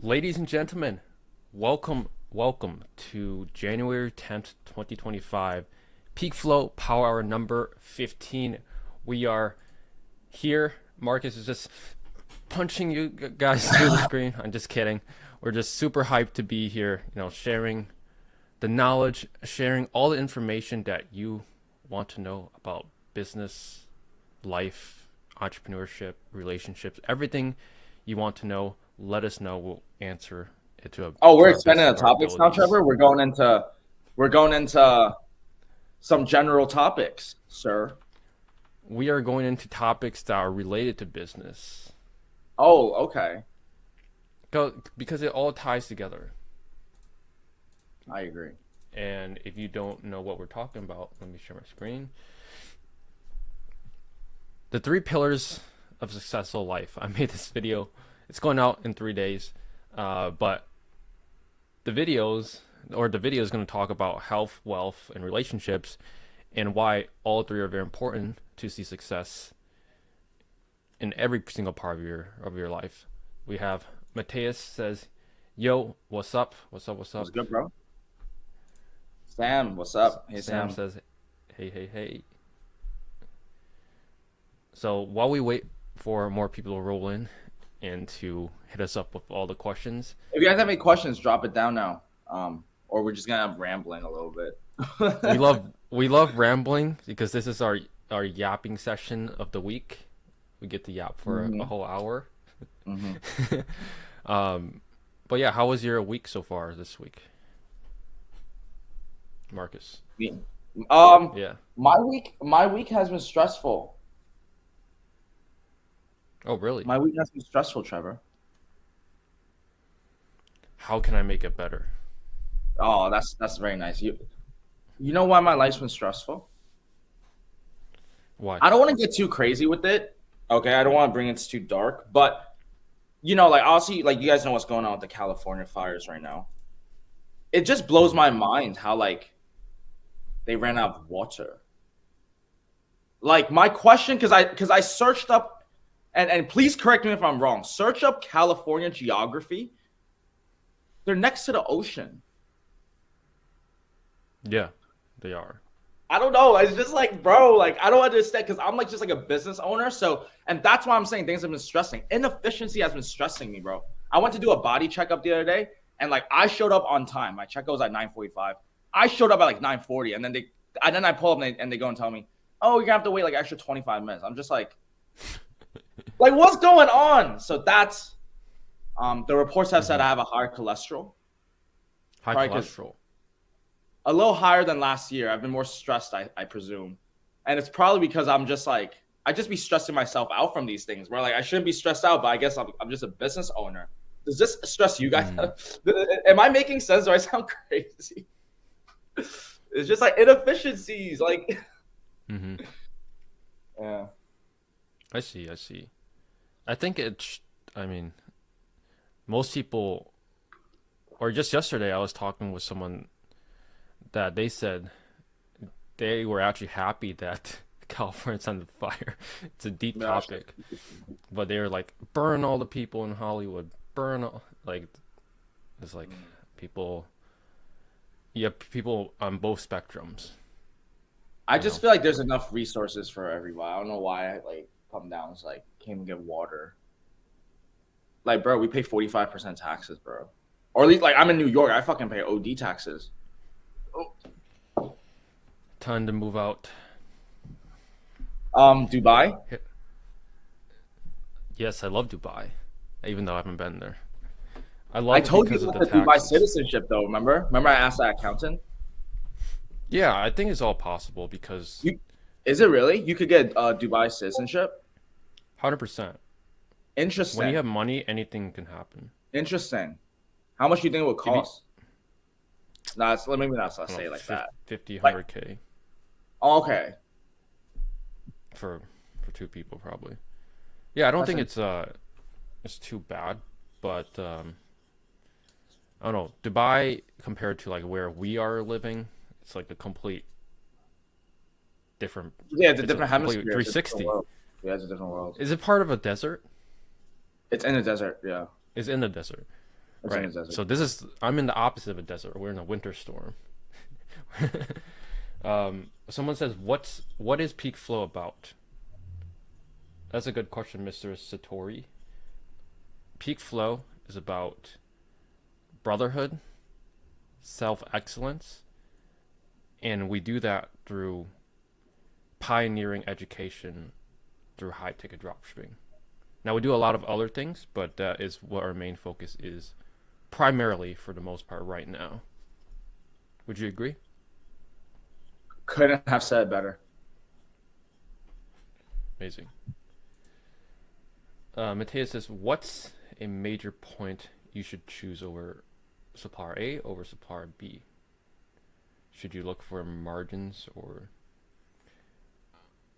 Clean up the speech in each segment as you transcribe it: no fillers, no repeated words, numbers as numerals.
Ladies and gentlemen, welcome to January 10th, 2025, PeakFlow Power Hour number 15. We are here. Marcus is just punching you guys through the screen. I'm just kidding. We're just super hyped to be here, sharing the knowledge, sharing all the information that you want to know about business, life, entrepreneurship, relationships, everything you want to know. Let us know. We'll answer it to we're our expanding the best of our topics now, abilities. Trevor. We're going into some general topics, sir. We are going into topics that are related to business. Oh, okay. Because it all ties together. I agree. And if you don't know what we're talking about, let me share my screen. The 3 pillars of successful life. I made this video. It's going out in 3 days. But the video is going to talk about health, wealth, and relationships, and why all 3 are very important to see success in every single part of your life. We have Mateus says, "Yo, what's up? What's up? What's up?" What's good, bro? Sam, what's up? Hey, Sam Sam. says, "Hey." So while we wait for more people to roll in and to hit us up with all the questions, If you guys have any questions, drop it down now. Or we're just gonna have rambling a little bit. we love rambling because this is our yapping session of the week. We get to yap for a whole hour. But yeah, how was your week so far this week, Marcus? Yeah. My week has been stressful. Oh, really? My week has been stressful, Trevor. How can I make it better? Oh, that's very nice. You know why my life's been stressful? Why? I don't want to get too crazy with it. Okay, I don't want to bring it too dark, but like obviously, like you guys know what's going on with the California fires right now. It just blows my mind how like they ran out of water. Like my question, because I searched up, and please correct me if I'm wrong. Search up California geography. They're next to the ocean. Yeah, they are. I don't know. It's just like, bro, like I don't understand because I'm like just like a business owner. So, and that's why I'm saying things have been stressing. Inefficiency has been stressing me, bro. I went to do a body checkup the other day, and like I showed up on time. My checkup was at 9:45. I showed up at like 9:40, and then I pull up and they go and tell me, "Oh, you're gonna have to wait like extra 25 minutes." I'm just like what's going on? So that's the reports have said I have a higher cholesterol. High Probably cholesterol. A little higher than last year. I've been more stressed, I presume. And it's probably because I'm just like, I just be stressing myself out from these things where like I shouldn't be stressed out, but I guess I'm just a business owner. Does this stress you guys? Am I making sense? Do I sound crazy? It's just like inefficiencies. Like, yeah. I see. I think most people, or just yesterday, I was talking with someone that they said they were actually happy that California's on fire. It's a deep topic, but they were like, burn all the people in Hollywood, burn all, like, it's like people, you have people on both spectrums. I just feel like there's enough resources for everyone. I don't know why I like come down and like can't even get water. Like, bro, we pay 45% taxes, bro. Or at least like I'm in New York, I fucking pay OD taxes. Time to move out. Dubai? Yes, I love Dubai, even though I haven't been there. I told you about the Dubai citizenship though, remember? Remember I asked that accountant? Yeah, I think it's all possible because Is it really? You could get Dubai citizenship? 100%. Interesting. When you have money, anything can happen. Interesting. How much do you think it would cost? Nah, maybe not say it like that. 50, 100K. Okay. For 2 people probably. Yeah, I don't think it's too bad, but I don't know. Dubai compared to like where we are living, it's like a complete different. Yeah, it's a different hemisphere. 360. Yeah, it's a different world. Is it part of a desert? It's in the desert. Yeah. It's in the desert. It's in the Right. desert. So I'm in the opposite of a desert. We're in a winter storm. Someone says, what is PeakFlow about? That's a good question, Mr. Satori. PeakFlow is about brotherhood, self-excellence, and we do that through pioneering education through high-ticket dropshipping. Now we do a lot of other things, but that is what our main focus is primarily for the most part right now. Would you agree? Couldn't have said better. Amazing. Mateus says, what's a major point you should choose over supplier A over supplier B? Should you look for margins or...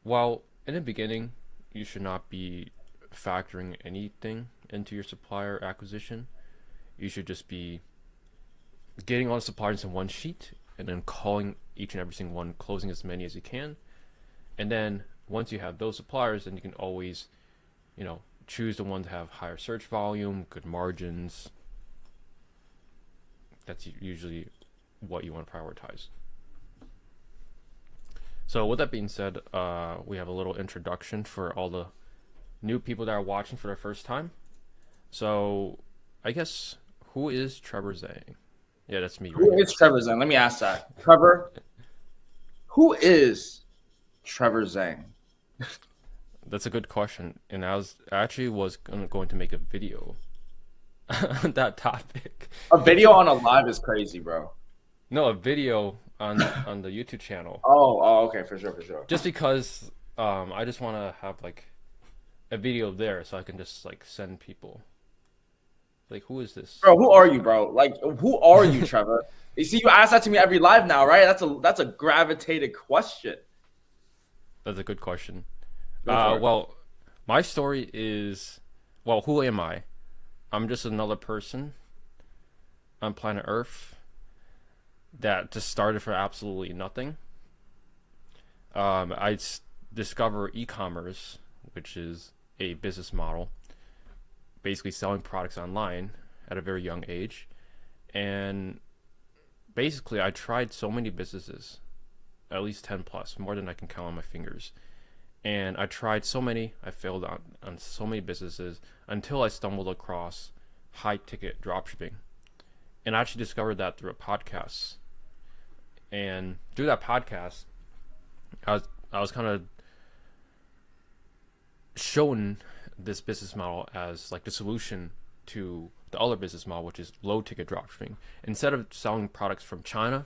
Well, in the beginning, you should not be factoring anything into your supplier acquisition. You should just be getting all the suppliers in one sheet and then calling each and every single one, closing as many as you can. And then once you have those suppliers, then you can always, choose the ones that have higher search volume, good margins. That's usually what you want to prioritize. So with that being said, we have a little introduction for all the new people that are watching for the first time. So I guess, who is Trevor Zheng? Yeah, that's me. Who is Trevor Zheng? Let me ask that. Trevor, who is Trevor Zheng? That's a good question, and I actually was going to make a video on that topic. A video on a live is crazy, bro. No, a video on the YouTube channel. Oh, okay, for sure. Just because I just want to have like a video there, so I can just like send people. Like, who is this? Bro, who are you, bro? Like, who are you, Trevor? You see, you ask that to me every live now, right? That's a gravitated question. That's a good question. Well, my story is, who am I? I'm just another person on planet Earth that just started from absolutely nothing. I discovered e-commerce, which is a business model, basically selling products online at a very young age. And basically, I tried so many businesses, at least 10 plus, more than I can count on my fingers. And I tried so many, I failed on so many businesses until I stumbled across high-ticket dropshipping. And I actually discovered that through a podcast. And through that podcast, I was kind of shown this business model as like the solution to the other business model, which is low-ticket dropshipping. Instead of selling products from China,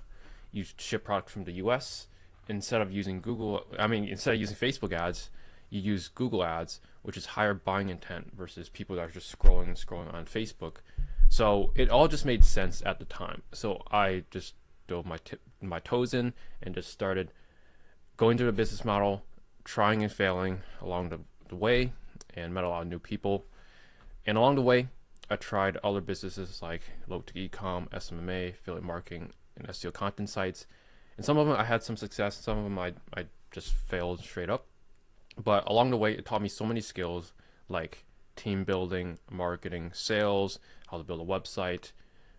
you ship products from the US. Instead of using instead of using Facebook ads, you use Google ads, which is higher buying intent versus people that are just scrolling on Facebook. So it all just made sense at the time. So I just dove my toes in and just started going through the business model, trying and failing along the way, and met a lot of new people. And along the way, I tried other businesses like low-ticket e-com, SMMA, affiliate marketing, and SEO content sites. And some of them I had some success, some of them I just failed straight up. But along the way, it taught me so many skills like team building, marketing, sales, how to build a website,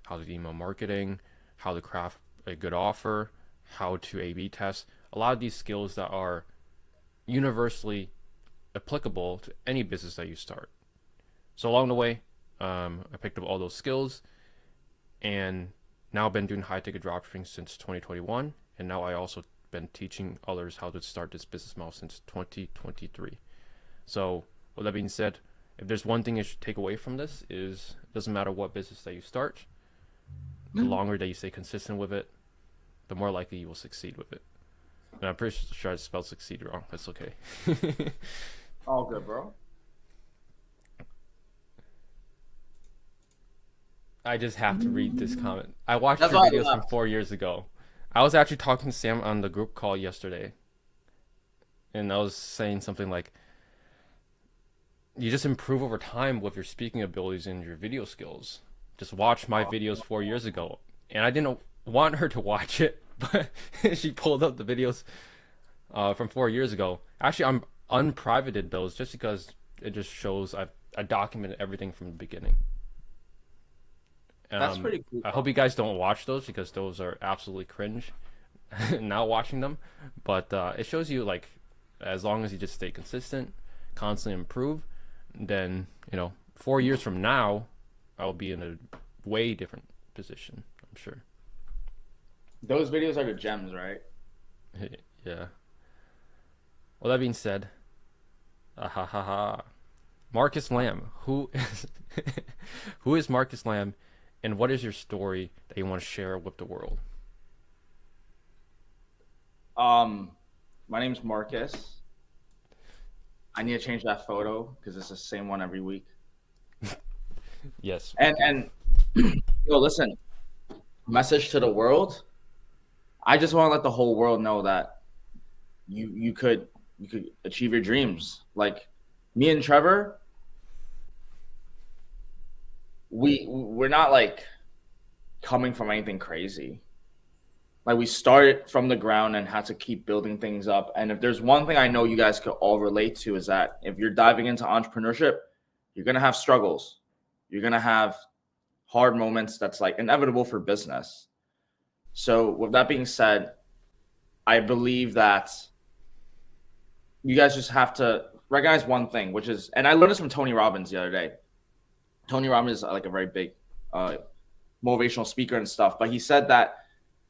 how to do email marketing, how to craft a good offer, how to A/B test. A lot of these skills that are universally applicable to any business that you start. So along the way, I picked up all those skills, and now I've been doing high-ticket dropshipping since 2021. And now I also been teaching others how to start this business model since 2023. So with that being said, if there's one thing you should take away from this is it doesn't matter what business that you start, the longer that you stay consistent with it, the more likely you will succeed with it. And I'm pretty sure I spelled succeed wrong. That's okay. All good, bro. I just have to read this comment. I watched That's your why I videos from laughed. 4 years ago. I was actually talking to Sam on the group call yesterday, and I was saying something like, you just improve over time with your speaking abilities and your video skills. Just watch my videos 4 years ago. And I didn't want her to watch it, but she pulled up the videos from 4 years ago. Actually, I'm unprivated those just because it just shows I documented everything from the beginning. That's pretty cool, I bro. hope you guys don't watch those because those are absolutely cringe. Not watching them, but it shows you like as long as you just stay consistent, constantly improve, then 4 years from now, I'll be in a way different position. I'm sure. Those videos are the gems, right? Yeah. Well, that being said, ha ha ha. Marcus Lamb, who is who is Marcus Lamb, and what is your story that you want to share with the world? My name's Marcus. I need to change that photo because it's the same one every week. Yes. And yo, listen, message to the world. I just want to let the whole world know that you could achieve your dreams. Like me and Trevor, we're not like coming from anything crazy. Like we started from the ground and had to keep building things up. And if there's one thing I know you guys could all relate to is that if you're diving into entrepreneurship, you're gonna have struggles. You're gonna have hard moments. That's like inevitable for business. So with that being said, I believe that you guys just have to recognize one thing, which is, and I learned this from Tony Robbins the other day. Tony Robbins is like a very big motivational speaker and stuff, but he said that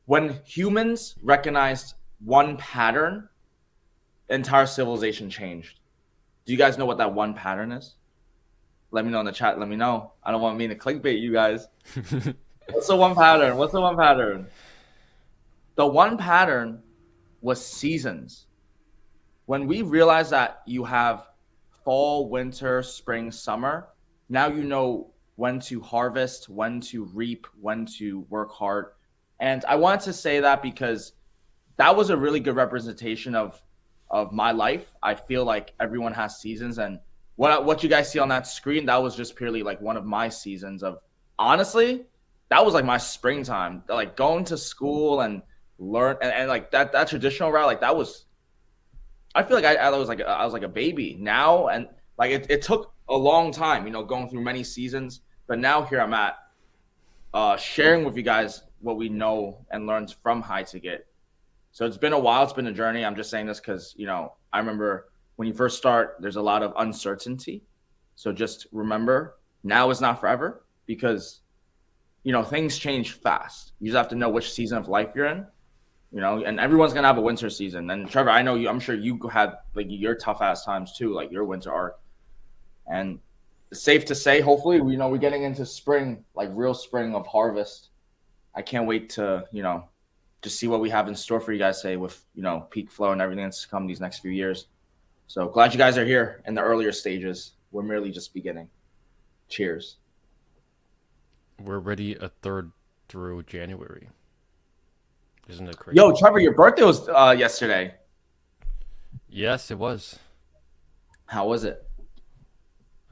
when humans recognized one pattern, entire civilization changed. Do you guys know what that one pattern is? Let me know in the chat. Let me know. I don't want me to clickbait you guys. What's the one pattern? What's the one pattern? The one pattern was seasons. When we realized that you have fall, winter, spring, summer, now you know when to harvest, when to reap, when to work hard. And I wanted to say that because that was a really good representation of my life. I feel like everyone has seasons, and what you guys see on that screen, that was just purely like one of my seasons of, honestly, that was like my springtime. Like going to school and learn and like that traditional route, like that was, I feel like I was like a baby now, and like it took a long time, going through many seasons, but now here I'm at sharing with you guys what we know and learned from High to Get. So it's been a while. It's been a journey. I'm just saying this because, I remember when you first start, there's a lot of uncertainty. So just remember, now is not forever because, things change fast. You just have to know which season of life you're in, and everyone's going to have a winter season. And Trevor, I know I'm sure you had like your tough ass times too, like your winter arc. And it's safe to say, hopefully, we're getting into spring, like real spring of harvest. I can't wait to, just see what we have in store for you guys, say with, PeakFlow and everything that's to come these next few years. So glad you guys are here in the earlier stages. We're merely just beginning. Cheers. We're already a third through January. Isn't it crazy? Yo, Trevor, your birthday was yesterday. Yes, it was. How was it?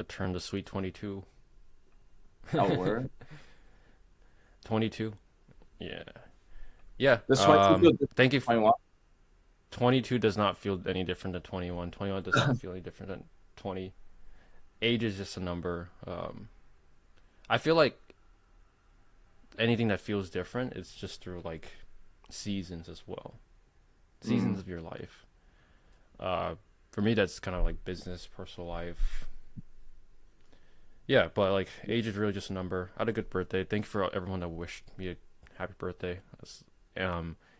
I turned a sweet 22. Oh, word? 22. Yeah. Yeah. This 22 thank you. 21. 22 does not feel any different than 21. 21 does not feel any different than 20. Age is just a number. I feel like anything that feels different, it's just through like seasons as well. Seasons of your life. For me, that's kind of like business, personal life. Yeah, but like age is really just a number. I had a good birthday. Thank you for everyone that wished me a happy birthday.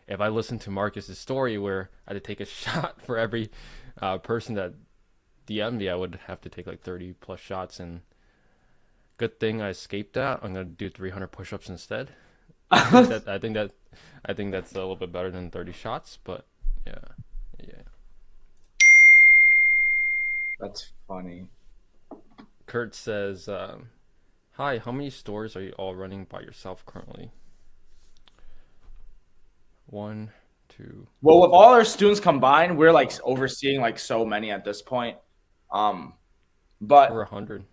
If I listened to Marcus's story where I had to take a shot for every person that DM'd me, I would have to take like 30 plus shots. And good thing I escaped that. I'm gonna do 300 push-ups instead. I think that's a little bit better than 30 shots. But yeah. That's funny. Kurt says, hi, how many stores are you all running by yourself currently? 1, 2. Well, with all our students combined, we're like overseeing like so many at this point. But Over 100.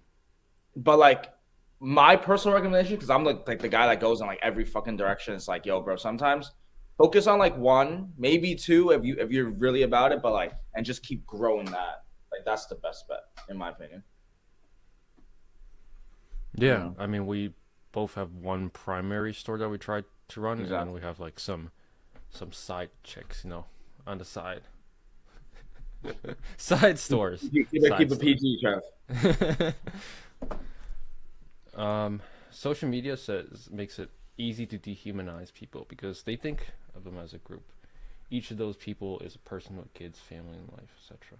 But like my personal recommendation, because I'm like the guy that goes in like every fucking direction. It's like, yo, bro, sometimes focus on like 1, maybe 2 if you're really about it, but like, and just keep growing that. Like that's the best bet in my opinion. Yeah, I mean, we both have one primary store that we try to run, and then Exactly. we have like some side chicks, on the side. Side stores. Keep Side it stores. PG, Trev. Um, Social media makes it easy to dehumanize people because they think of them as a group. Each of those people is a person with kids, family, and life, etc.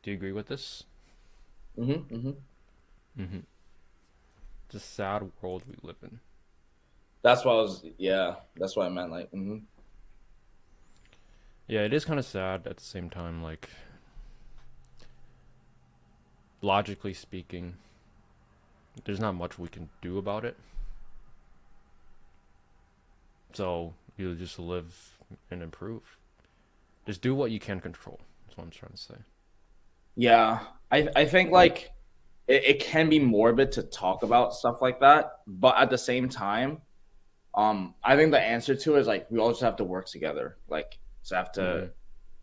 Do you agree with this? Mm-hmm. Mm-hmm. It's a sad world we live in. That's what I was. Yeah, that's what I meant. Like, Yeah, it is kind of sad at the same time. Like, logically speaking, there's not much we can do about it. So you just live and improve. Just do what you can control. That's what I'm trying to say. yeah. I think like it can be morbid to talk about stuff like that, but at the same time, I think the answer to it is like we all just have to work together. Like, just have to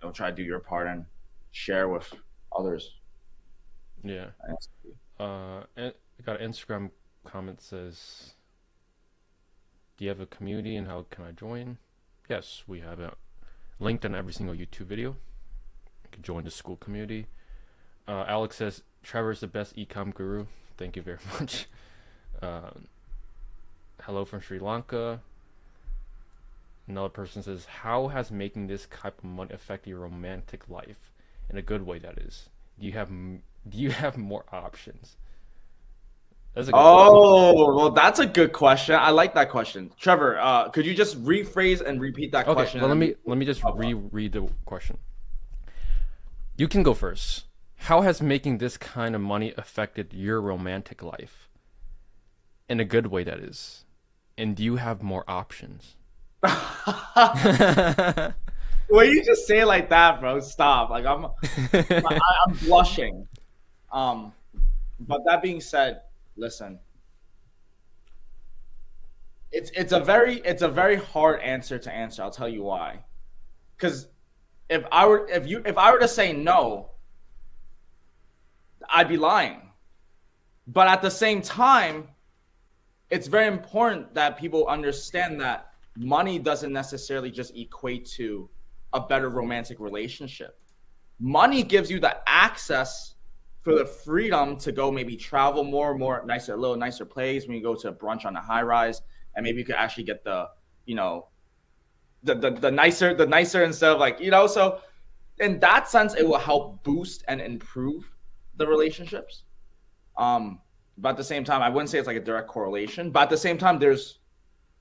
Mm-hmm. try to do your part and share with others. Yeah. And I got an Instagram comment says, "Do you have a community and how can I join?" Yes, we have it linked on every single YouTube video. You can join the school community. Alex says, "Trevor's the best ecom guru." Thank you very much. Uh, Hello from Sri Lanka. Another person says, "How has making this type of money affect your romantic life? In a good way, that is. Do you have more options?" That's a good question. Oh, well, that's a good question. I like that question. Trevor, could you just rephrase and repeat that Okay, question? well And then let me just talk about reread the question. You can go first. How has making this kind of money affected your romantic life? In a good way, that is. And do you have more options? it. When you just say it like that, bro, stop. Like I'm blushing. Um, but that being said, listen, it's a very hard answer to answer. I'll tell you why. Because if I were to say no, I'd be lying. But at the same time, it's very important that people understand that money doesn't necessarily just equate to a better romantic relationship. Money gives you the access for the freedom to go maybe travel more nicer, a little nicer place when you go to a brunch on a high rise, and maybe you could actually get the, you know, the nicer instead of like, so in that sense, it will help boost and improve the relationships. Um, but at the same time, I wouldn't say it's like a direct correlation, but at the same time, there's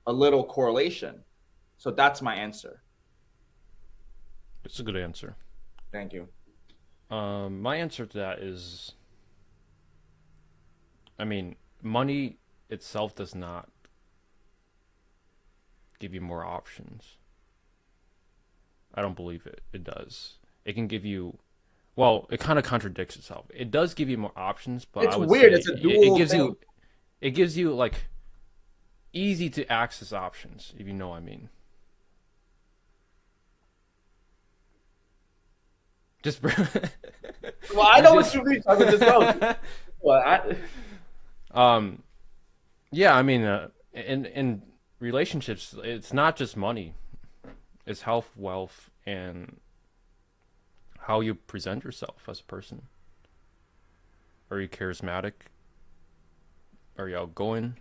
a little correlation. So that's my answer. It's a good answer. Thank you. My answer to that is, I mean, money itself does not give you more options. I don't believe it does. It can give you, well, it kind of contradicts itself. It does give you more options, but I It's would weird. say It's a it dual gives thing. you like easy to access options, if you know what I mean. Just Well, I it's know what just you mean. I would just go. Well, um yeah, I mean in relationships it's not just money. It's health, wealth, and how you present yourself as a person. Are you charismatic? Are you outgoing?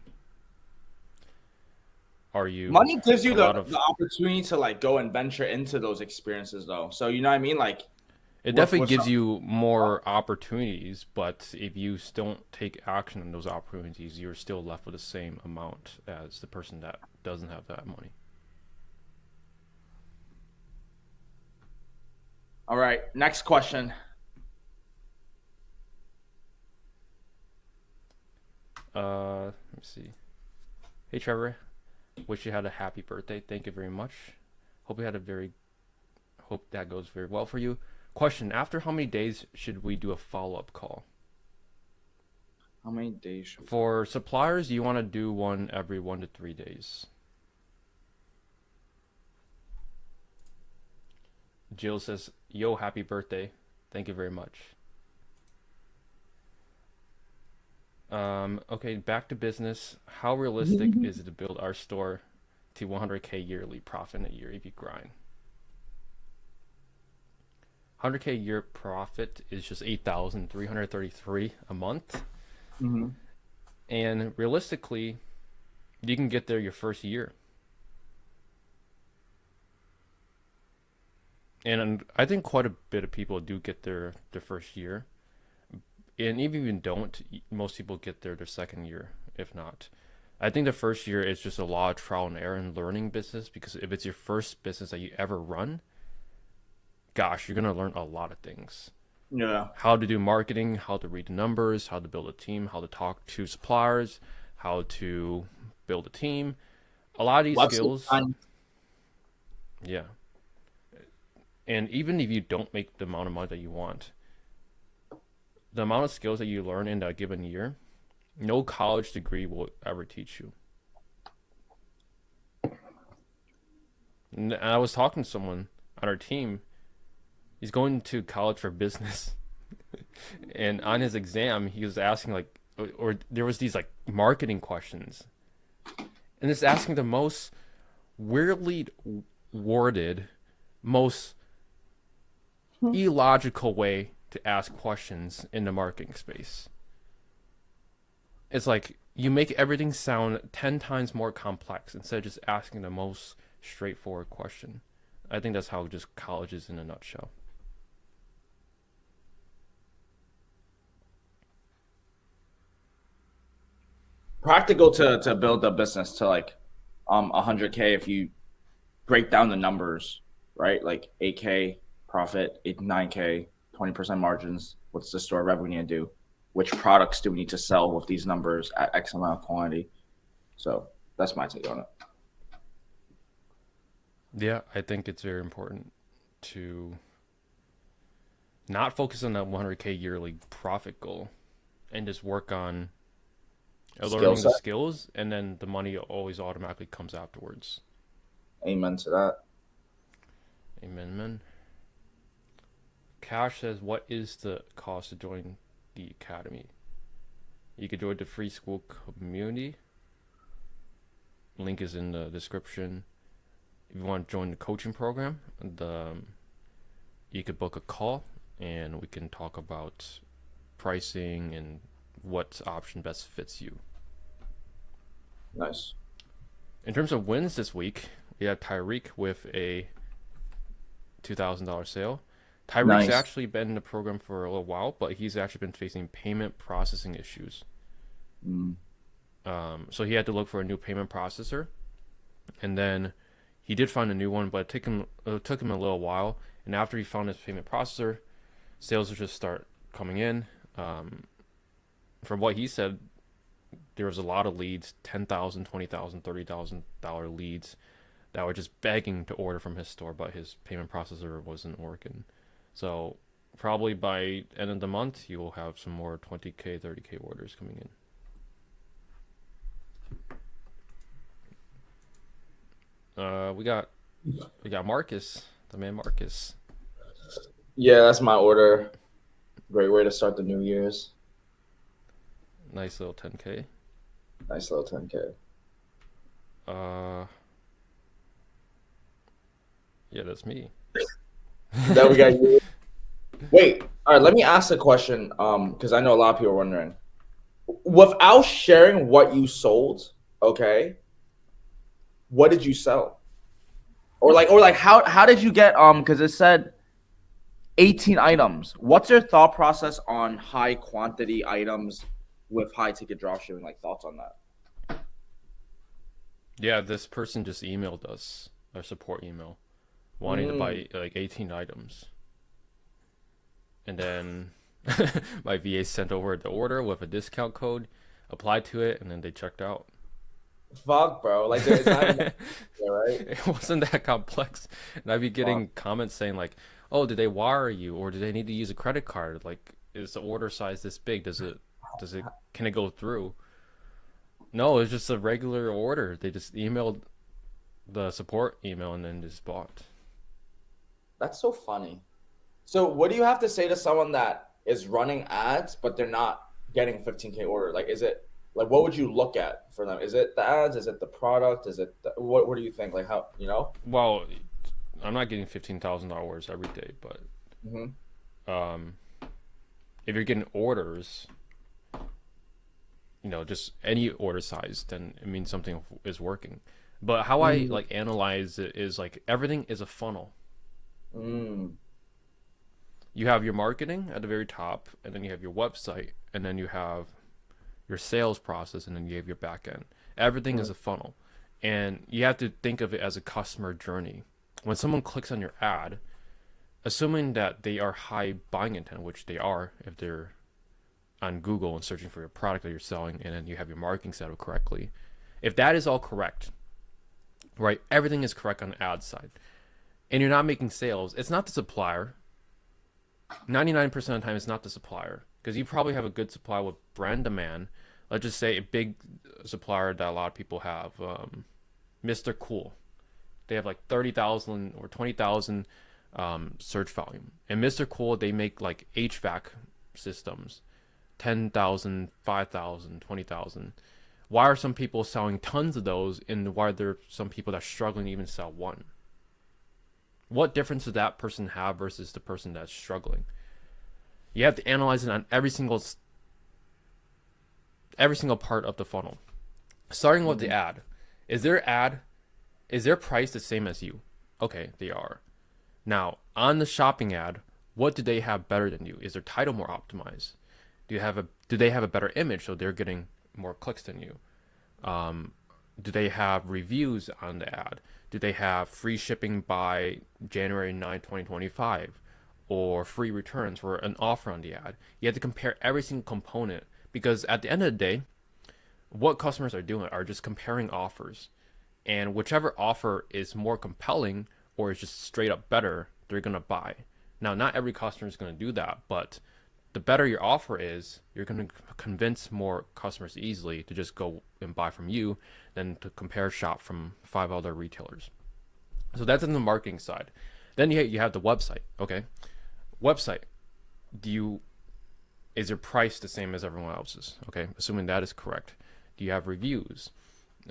Are you money gives you a lot the of opportunity to like go and venture into those experiences, though. So you know what I mean? Like it definitely with some. gives you more opportunities, but if you still don't take action on those opportunities, you're still left with the same amount as the person that doesn't have that money. All right. Next question. Let me see. Hey Trevor, wish you had a happy birthday. Thank you very much. Hope you had a very hope that goes very well for you. Question: after how many days should we do a follow-up call? How many days should we? For suppliers, you want to do one every 1 to 3 days. Jill says, "Yo, happy birthday. Thank you very much." Okay, back to business. How realistic is it to build our store to 100K yearly profit in a year if you grind? 100K year profit is just 8,333 a month. Mm-hmm. And realistically, you can get there your first year. And I think quite a bit of people do get their first year. And even if you don't, most people get their second year, if not. I think the first year is just a lot of trial and error and learning business because if it's your first business that you ever run, gosh, you're gonna learn a lot of things. Yeah. How to do marketing, how to read the numbers, how to build a team, how to talk to suppliers, how to build a team. A lot of these Website skills, design. yeah. And even if you don't make the amount of money that you want, the amount of skills that you learn in a given year, no college degree will ever teach you. And I was talking to someone on our team. He's going to college for business, and on his exam, he was asking like, or there was these like marketing questions, and it's asking the most weirdly worded, most illogical way to ask questions in the marketing space. It's like you make everything sound 10 times more complex instead of just asking the most straightforward question. I think that's how just college is in a nutshell. Practical to build a business to like 100K if you break down the numbers, right? Like 8K profit, 9K, 20% margins. What's the store revenue do? Which products do we need to sell with these numbers at X amount of quantity? So that's my take on it. Yeah, I think it's very important to not focus on that 100K yearly profit goal and just work on Skill learning the set. skills, and then the money always automatically comes afterwards. Amen to that. Amen, man. Cash says, "What is the cost to join the academy?" You could join the free school community. Link is in the description. If you want to join the coaching program, you could book a call, and we can talk about pricing and what option best fits you. Nice. In terms of wins this week, we had Tyreek with a $2,000 sale. Tyreek's Nice. actually been in the program for a little while, but he's actually been facing payment processing issues. Mm. So he had to look for a new payment processor, and then he did find a new one, but it took him a little while. And after he found his payment processor, sales would just start coming in. From what he said, there was a lot of leads, $10,000, $20,000, $30,000 leads that were just begging to order from his store, but his payment processor wasn't working. So probably by end of the month, you will have some more 20K, 30K orders coming in. We got Marcus, the man Marcus. Yeah, that's my order. Great way to start the New Year's. Nice little 10K. Nice little 10K. Yeah, that's me. Then we got you. Wait, all right, let me ask a question. Because I know a lot of people are wondering. Without sharing what you sold, okay, what did you sell? Or like how did you get because it said 18 items. What's your thought process on high quantity items with high ticket dropshipping? Like thoughts on that? Yeah, this person just emailed us, our support email, wanting to buy like 18 items. And then my VA sent over the order with a discount code, applied to it, and then they checked out. Fuck, bro. Like it's not even yeah, right? It wasn't that complex. And I'd be getting comments saying like, "Oh, did they wire you, or do they need to use a credit card? Like, is the order size this big? Can it go through?" No, it's just a regular order. They just emailed the support email and then just bought. That's so funny. So what do you have to say to someone that is running ads, but they're not getting 15K order? Like, is it like what would you look at for them? Is it the ads? Is it the product? Is it what? What do you think? Like how you know? Well, I'm not getting $15,000 every day, but Hmm. um, if you're getting orders, just any order size, then it means something is working. But how I Mm, like analyze it is like everything is a funnel. mm, You have your marketing at the very top, and then you have your website, and then you have your sales process, and then you have your back end. Everything is mm, a funnel. And you have to think of it as a customer journey. When someone clicks on your ad, assuming that they are high buying intent, which they are if they're on Google and searching for your product that you're selling, and then you have your marketing set up correctly. If that is all correct, right, everything is correct on the ad side, and you're not making sales, it's not the supplier. 99% of the time, it's not the supplier because you probably have a good supply with brand demand. Let's just say a big supplier that a lot of people have, Mr. Cool. They have like 30,000 or 20,000 search volume. And Mr. Cool, they make like HVAC systems, 10,000, 5,000, 20,000. Why are some people selling tons of those, and why are there some people that are struggling to even sell one? What difference does that person have versus the person that's struggling? You have to analyze it on every single part of the funnel. Starting with the mm. ad. Is their price the same as you? Okay, they are. Now, on the shopping ad, what do they have better than you? Is their title more optimized? Do they have a better image so they're getting more clicks than you? Um, do they have reviews on the ad? Do they have free shipping by January 9, 2025, or free returns for an offer on the ad? You have to compare every single component because at the end of the day, what customers are doing are just comparing offers. And whichever offer is more compelling or is just straight up better, they're going to buy. Now, not every customer is going to do that, but the better your offer is, you're going to convince more customers easily to just go and buy from you than to compare shop from 5 other retailers. So that's in the marketing side. Then you have the website. Okay, website. Do you is your price the same as everyone else's? Okay, assuming that is correct. Do you have reviews?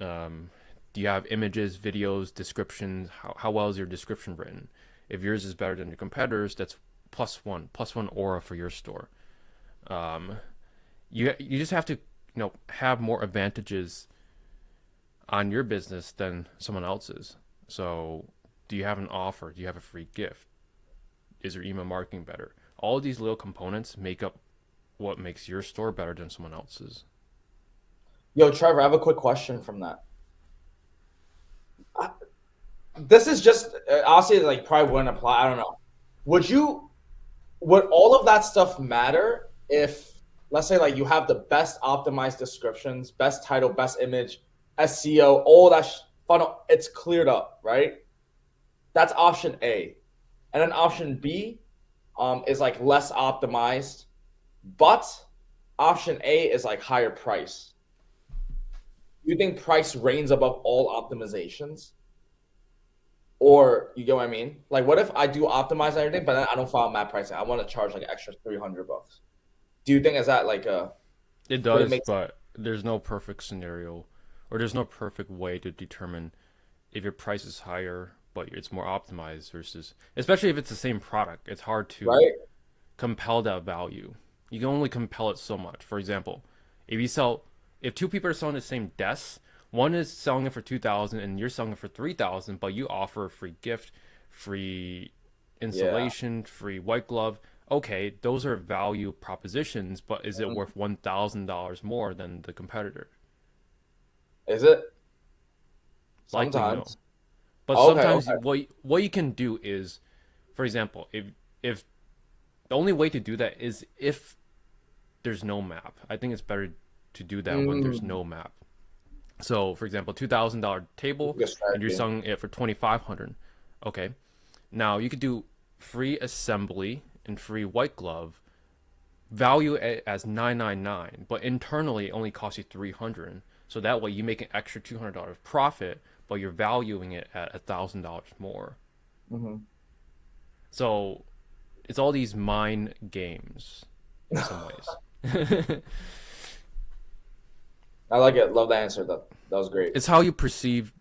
Um, do you have images, videos, descriptions? How well is your description written? If yours is better than your competitors, that's plus one aura for your store. Um, you just have to have more advantages on your business than someone else's. So, do you have an offer? Do you have a free gift? Is your email marketing better? All these little components make up what makes your store better than someone else's. Yo, Trevor, I have a quick question from that. I- This is just honestly like probably wouldn't apply. I don't know. Would you? Would all of that stuff matter if, let's say, like you have the best optimized descriptions, best title, best image, SEO, all that funnel, it's cleared up, right? That's option A. And then option B is like less optimized, but option A is like higher price. You think price reigns above all optimizations? Or you get what I mean? Like, what if I do optimize everything, but then I don't follow map pricing? I want to charge like an extra $300. Do you think is that like a It would it does, make sense? but there's no perfect scenario, or there's no perfect way to determine if your price is higher but it's more optimized versus, especially if it's the same product. It's hard to Right? compel that value. You can only compel it so much. For example, if you sell, if two people are selling the same desk, one is selling it for 2,000 and you're selling it for 3,000, but you offer a free gift, free Yeah. installation, free white glove. Okay, those are value propositions, but is it Mhm. worth $1,000 more than the competitor? Is it? Likely no. Sometimes. But Okay, sometimes okay. what you can do is, for example, if the only way to do that is if there's no map. I think it's better to do that when there's Mm, no map. So, for example, $2,000 table, good and you're strategy. selling it for 2,500. Okay, now you could do free assembly and free white glove. Value it as 999, but internally it only costs you 300. So that way you make an extra $200 profit, but you're valuing it at $1,000 more. Hmm. So it's all these mind games in some ways. I like it. Love that answer. That was great. It's how you perceive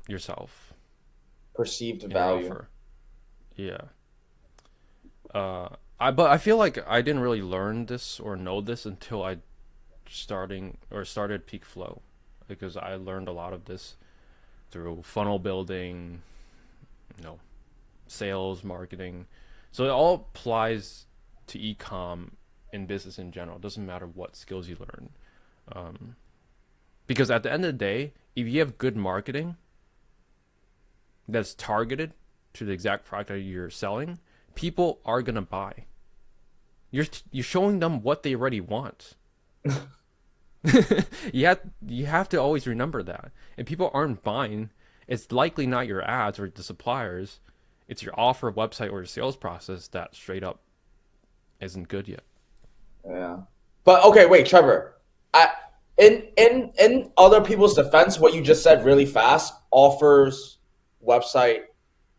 yourself Perceived and your value. offer. Yeah. But I feel like I didn't really learn this or know this until I started PeakFlow, because I learned a lot of this through funnel building, you know, sales, marketing. So it all applies to e-com in business in general. It doesn't matter what skills you learn. Um, because at the end of the day, if you have good marketing that's targeted to the exact product that you're selling, people are gonna buy. You're showing them what they already want. You have to always remember that. If people aren't buying, it's likely not your ads or the suppliers. It's your offer, website, or your sales process that straight up isn't good yet. Yeah. But okay, wait, Trevor. I in other people's defense, what you just said really fast, offers, website,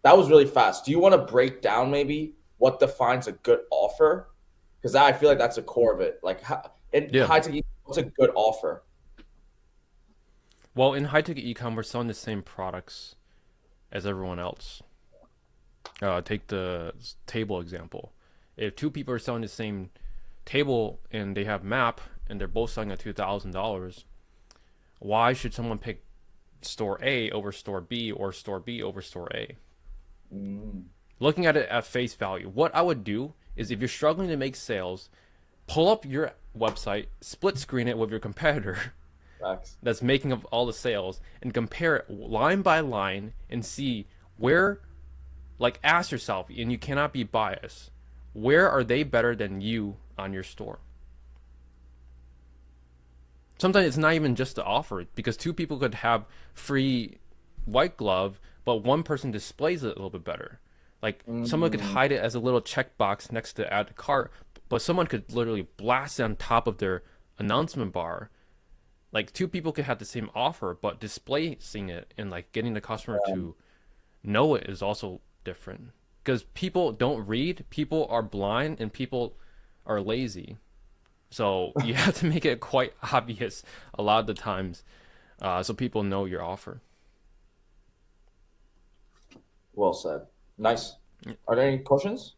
that was really fast. Do you want to break down maybe what defines a good offer? Because I feel like that's the core of it. Like in Yeah. high tech, what's a good offer? Well, in high tech e-commerce, selling the same products as everyone else. Take the table example. If two people are selling the same table and they have map and they're both selling at $2,000, why should someone pick store A over store B or store B over store A? Mm, Looking at it at face value, what I would do is, if you're struggling to make sales, pull up your website, split screen it with your competitor facts. that's making up all the sales, and compare it line by line and see where, like, ask yourself, and you cannot be biased, where are they better than you on your store? Sometimes it's not even just the offer, because two people could have free white glove, but one person displays it a little bit better. Like, someone could Mm, hide it as a little checkbox next to add to cart, but someone could literally blast it on top of their announcement bar. Like, two people could have the same offer, but displaying it and like getting the customer to know it is also different. Because people don't read, people are blind, and people are lazy. So you have to make it quite obvious a lot of the times, so people know your offer. well said. Nice. Are there any questions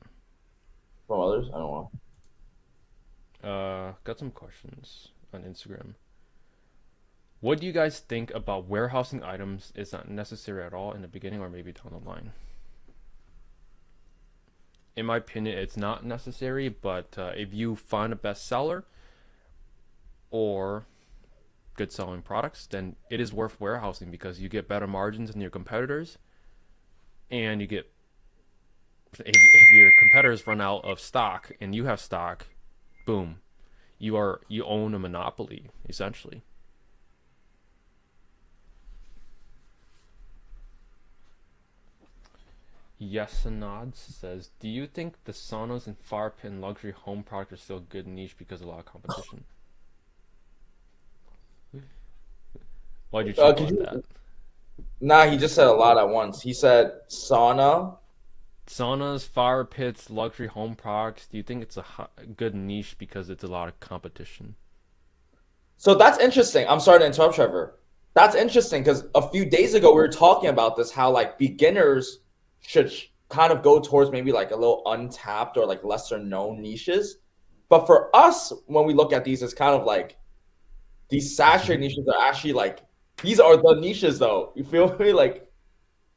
from others? I don't know. Got some questions on Instagram. What do you guys think about warehousing items is not necessary at all in the beginning or maybe down the line? In my opinion, it's not necessary, but if you find a bestseller or good selling products, then it is worth warehousing, because you get better margins than your competitors, and you get, if your competitors run out of stock and you have stock, boom, you own a monopoly essentially. Yes, and Nods says, do you think the saunas and fire pit and luxury home product are still a good niche because of a lot of competition? Why'd you chuckle Could at that? you? Nah, he just said a lot at once. He said sauna. Saunas, fire pits, luxury home products. Do you think it's a good niche because it's a lot of competition? So that's interesting. I'm sorry to interrupt, Trevor. That's interesting because a few days ago we were talking about this, how like beginners should kind of go towards maybe like a little untapped or like lesser known niches. But for us, when we look at these, it's kind of like these saturated niches are actually like these are the niches though. You feel me? Like,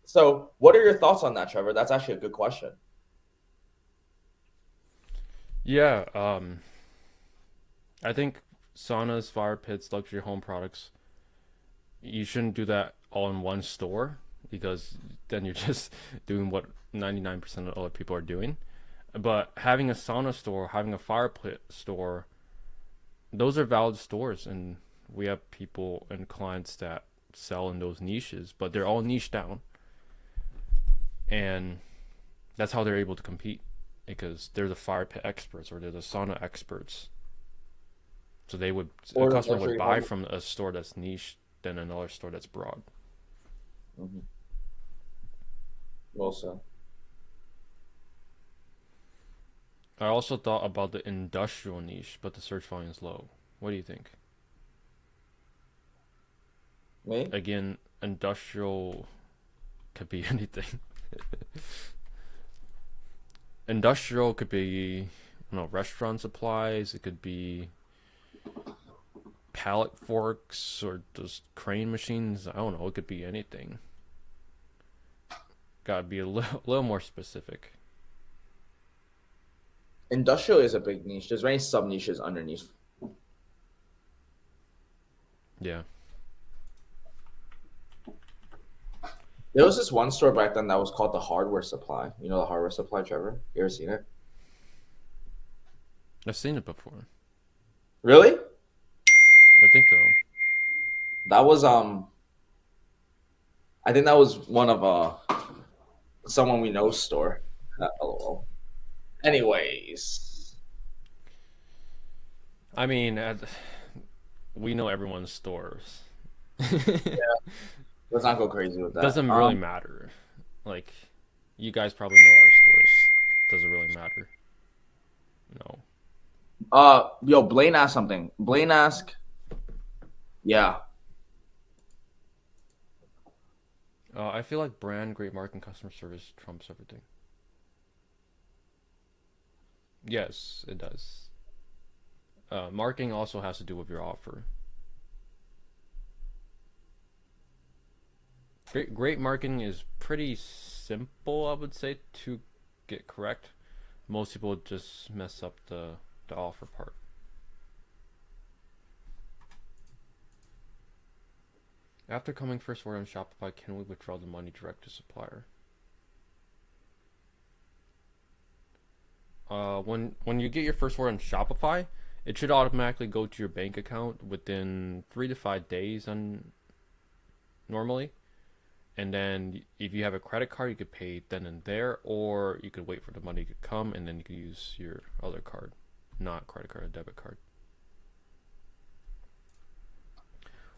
so what are your thoughts on that, Trevor? That's actually a good question. Yeah, I think saunas, fire pits, luxury home products, you shouldn't do that all in one store, because then you're just doing what 99% of other people are doing. But having a sauna store, having a fire pit store, those are valid stores, and we have people and clients that sell in those niches, but they're all niche down, and that's how they're able to compete, because they're the fire pit experts or they're the sauna experts. So a Or customer would luxury buy home. from a store that's niche than another store that's broad. Mhm. Well said. I also thought about the industrial niche, but the search volume is low. What do you think? Me? Again, industrial could be anything. Industrial could be, restaurant supplies. It could be pallet forks or just crane machines. I don't know. It could be anything. Gotta be a little more specific. Industrial is a big niche. There's many sub niches underneath. Yeah. There was this one store back then that was called the Hardware Supply. You know the Hardware Supply, Trevor? You ever seen it? I've seen it before. Really? I think so. That was I think that was one of someone we know's store. LOL. Anyways, I mean, we know everyone's stores. let's not go crazy with that. Doesn't really matter. Like, you guys probably know our stores. Doesn't really matter. No. Yo, Blaine asked something. Blaine asked, yeah. I feel like brand, great marketing, customer service trumps everything. Yes, it does. Marketing also has to do with your offer. Great marketing is pretty simple, I would say, to get correct. Most people just mess up the offer part. After coming first order on Shopify, can we withdraw the money direct to supplier? When you get your first order on Shopify, it should automatically go to your bank account within 3 to 5 days normally. And then if you have a credit card, you could pay then and there, or you could wait for the money to come and then you could use your other card, not credit card, or debit card.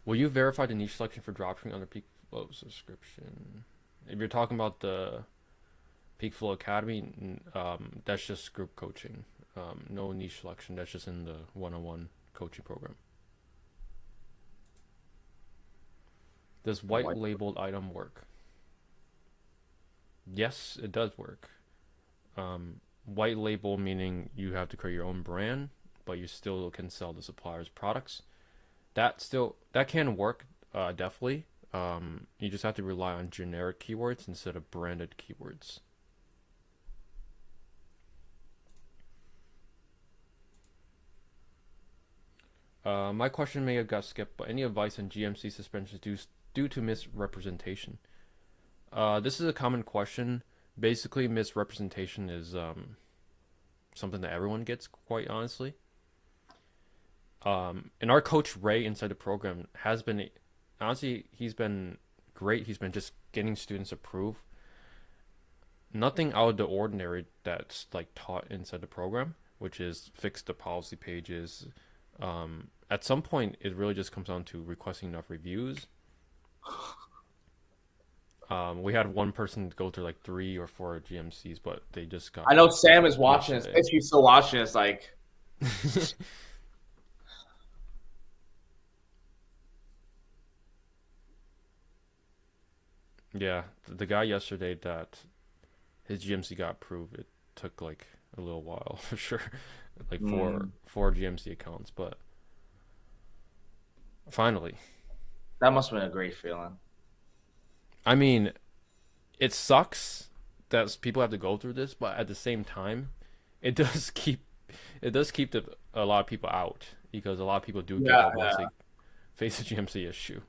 Will you verify the niche selection for dropshipping under PeakFlow subscription? If you're talking about the PeakFlow Academy, that's just group coaching. No niche selection. That's just in the one-on-one coaching program. Does white labeled item work? Yes, it does work. White label meaning you have to create your own brand, but you still can sell the supplier's products. That can work, definitely. You just have to rely on generic keywords instead of branded keywords. My question may have got skipped, but any advice on GMC suspensions due to misrepresentation? This is a common question. Basically, misrepresentation is something that everyone gets, quite honestly. And our coach Ray inside the program has been, honestly, he's been great. He's been just getting students approved. Nothing out of the ordinary that's like taught inside the program, which is fix the policy pages. At some point, it really just comes down to requesting enough reviews. We had one person go through like 3 or 4 GMCs, but they just got. I know Sam is watching this. If he's still watching this, like. Yeah, the guy yesterday that his GMC got approved, it took like a little while for sure, like four GMC accounts, but finally. That must have been a great feeling. I mean, it sucks that people have to go through this, but at the same time, it does keep a lot of people out because a lot of people do get out once they face a GMC issue.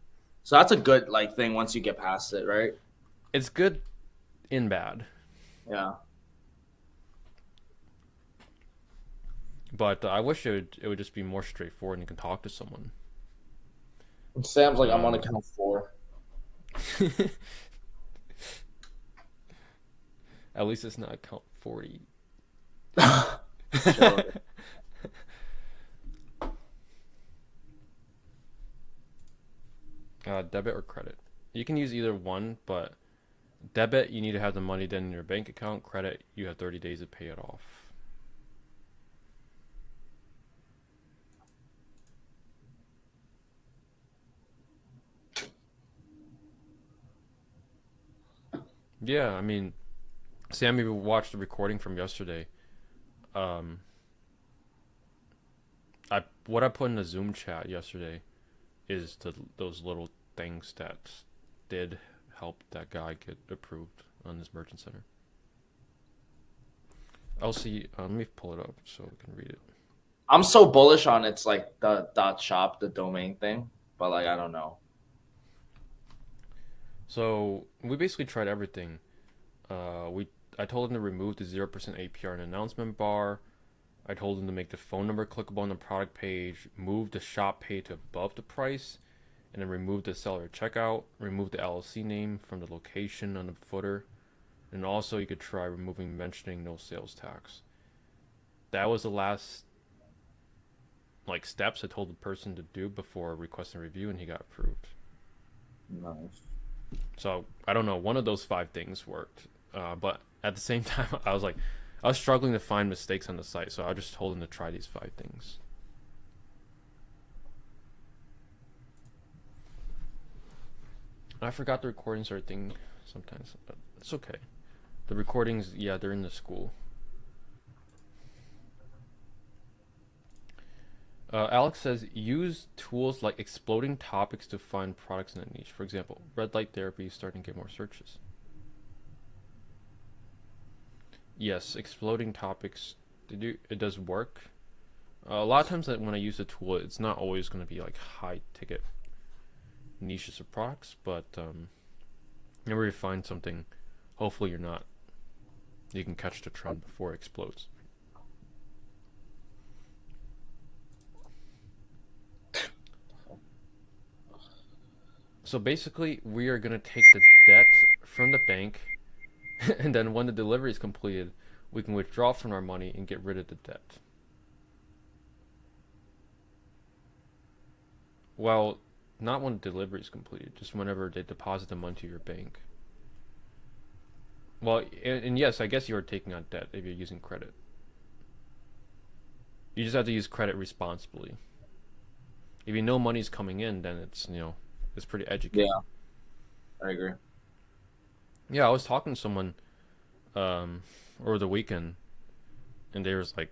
So that's a good like thing once you get past it, right? It's good in bad. Yeah. But I wish it would just be more straightforward and you can talk to someone. And Sam's like, I'm on account 4. At least it's not account 40. Sure. Debit or credit? You can use either one, but debit, you need to have the money then in your bank account. Credit, you have 30 days to pay it off. Yeah, I mean, Sammy watched the recording from yesterday. Um, what I put in the Zoom chat yesterday is those little things that did help that guy get approved on this merchant center. I'll see. Let me pull it up so we can read it. I'm so bullish on it's like the .shop, the domain thing, but like I don't know. So we basically tried everything. I told him to remove the 0% APR and announcement bar. I told him to make the phone number clickable on the product page, move the shop page to above the price, and then remove the seller checkout, remove the LLC name from the location on the footer, and also you could try removing mentioning no sales tax. That was the last like steps I told the person to do before requesting a review, and he got approved. Nice. So I don't know, one of those 5 things worked, but at the same time, I was struggling to find mistakes on the site, so I just told him to try these 5 things. I forgot the recordings are a thing sometimes. But it's okay. The recordings, yeah, they're in the school. Alex says use tools like exploding topics to find products in a niche. For example, red light therapy is starting to get more searches. Yes, exploding topics. It does work. A lot of times when I use the tool, it's not always going to be like high ticket niches of products, but whenever you find something, hopefully you can catch the trend before it explodes. So basically, we are going to take the debt from the bank, and then when the delivery is completed, we can withdraw from our money and get rid of the debt. Well, not when the delivery is completed, just whenever they deposit the money to your bank. Well, and yes, I guess you are taking on debt if you're using credit. You just have to use credit responsibly. If you know money's coming in, then it's pretty educated. Yeah, I agree. Yeah, I was talking to someone over the weekend, and there's like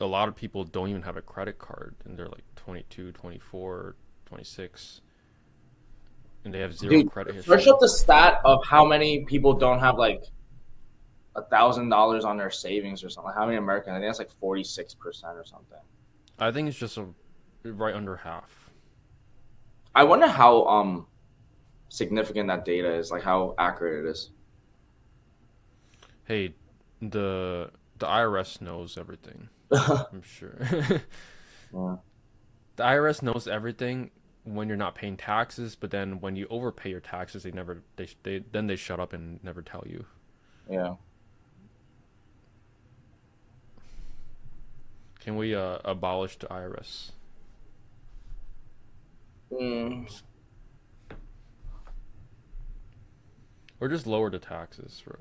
a lot of people don't even have a credit card, and they're like 22, 24, 26, and they have zero Dude, credit history. search up the stat of how many people don't have like $1,000 on their savings or something. How many Americans? I think that's like 46% or something. I think it's just right under half. I wonder how significant that data is, like how accurate it is. Hey, the IRS knows everything. I'm sure. Yeah. The IRS knows everything when you're not paying taxes, but then when you overpay your taxes, they shut up and never tell you. Yeah. Can we abolish the IRS? Mm. Or just lower the taxes, bro.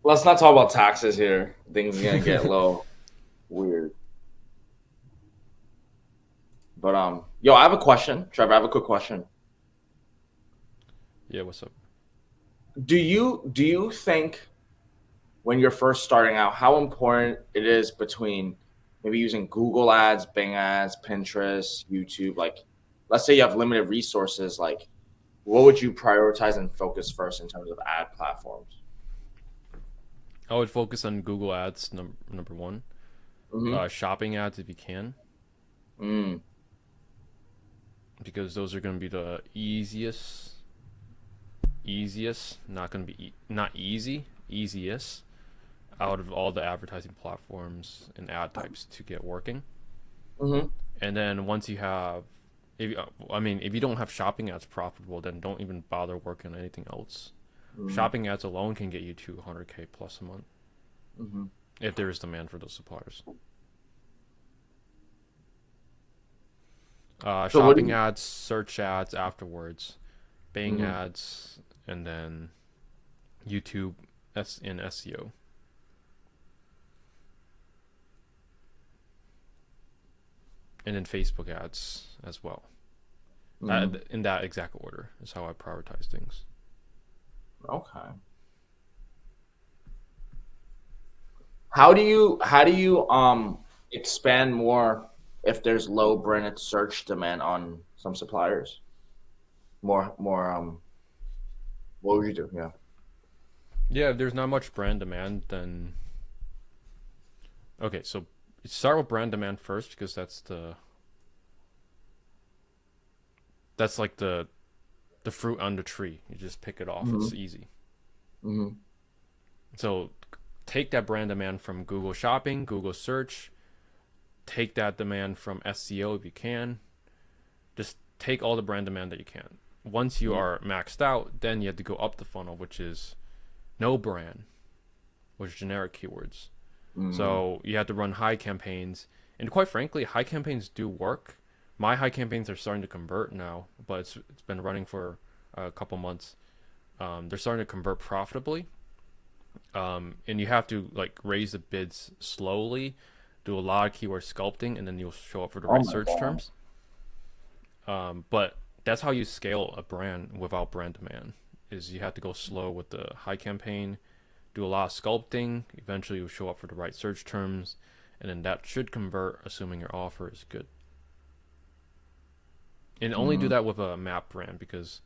Let's not talk about taxes here. Things are gonna get low. Weird. But yo, I have a question, Trevor. I have a quick question. Yeah, what's up? Do you think when you're first starting out, how important it is between maybe using Google ads, Bing ads, Pinterest, YouTube? Like, let's say you have limited resources, like what would you prioritize and focus first in terms of ad platforms? I would focus on Google Ads number one. Mm-hmm. Shopping ads if you can, Mm. because those are going to be the easiest, not going to be not easy, easiest out of all the advertising platforms and ad types to get working. Mm-hmm. And then once you have, if you don't have shopping ads profitable, then don't even bother working on anything else. Mm-hmm. Shopping ads alone can get you 200K plus a month Mm-hmm. if there is demand for those suppliers. So what do Shopping you, ads, search ads afterwards, Bing mm-hmm. ads, and then YouTube in SEO. And then Facebook ads as well. Mm-hmm. In that exact order is how I prioritize things. Okay. How do you expand more if there's low branded search demand on some suppliers? More. What would you do? Yeah. Yeah, if there's not much brand demand, then okay. So start with brand demand first because that's like the fruit on the tree. You just pick it off. It's Mm-hmm. easy. Mm-hmm. So take that brand demand from Google Shopping, Google Search. Take that demand from SEO if you can. Just take all the brand demand that you can. Once you are maxed out, then you have to go up the funnel, which is no brand, which is generic keywords. Mm-hmm. So you have to run high campaigns. And quite frankly, high campaigns do work. My high campaigns are starting to convert now, but it's been running for a couple months. They're starting to convert profitably. And you have to like raise the bids slowly, do a lot of keyword sculpting, and then you'll show up for the Oh right my search god. terms. But that's how you scale a brand without brand demand. Is you have to go slow with the high campaign, do a lot of sculpting. Eventually, you'll show up for the right search terms, and then that should convert, assuming your offer is good. And only do Mm-hmm. that with a map brand because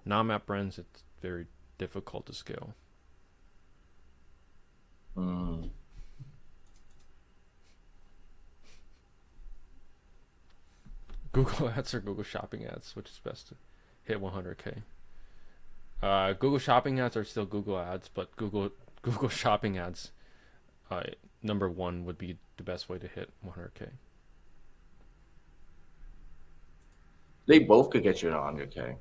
non-map brands it's very difficult to scale. Mm-hmm. Google ads or Google Shopping ads, which is best to hit 100K. Google Shopping ads are still Google ads, but Google Shopping ads, uh, number one would be the best way to hit 100K. They both could get you to 100K.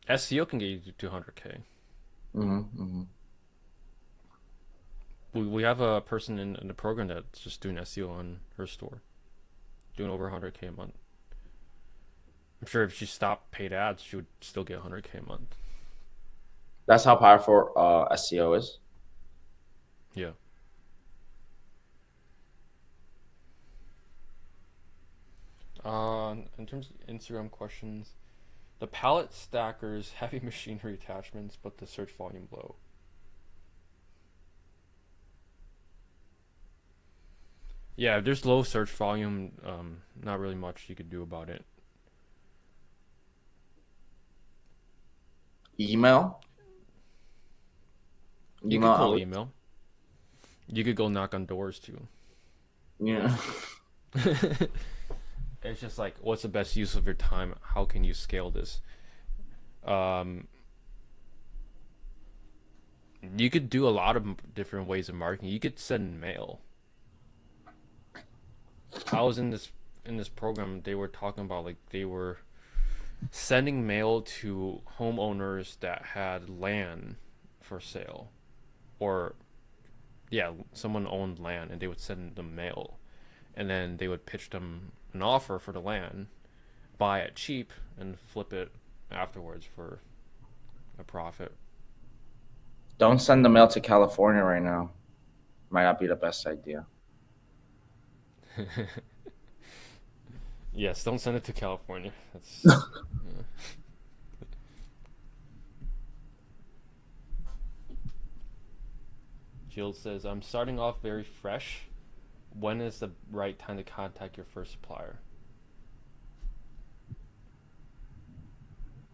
SEO can get you to 200K. Mm-hmm. Mm-hmm. We have a person in the program that's just doing SEO on her store, doing over 100K a month. I'm sure if she stopped paid ads, she would still get 100K a month. That's how powerful SEO is. Yeah. In terms of Instagram questions, the palette stackers heavy machinery attachments, but the search volume low. Yeah, if there's low search volume, not really much you could do about it. Email. You could Email cold outreach. email. You could go knock on doors too. Yeah. It's just like, what's the best use of your time? How can you scale this? Um, you could do a lot of different ways of marketing. You could send mail. I was in this program. They were talking about like they were sending mail to homeowners that had land for sale, or yeah, someone owned land, and they would send them mail, and then they would pitch them an offer for the land, buy it cheap, and flip it afterwards for a profit. Don't send the mail to California right now. Might not be the best idea. Yes, don't send it to California. That's Jill says, I'm starting off very fresh. When is the right time to contact your first supplier?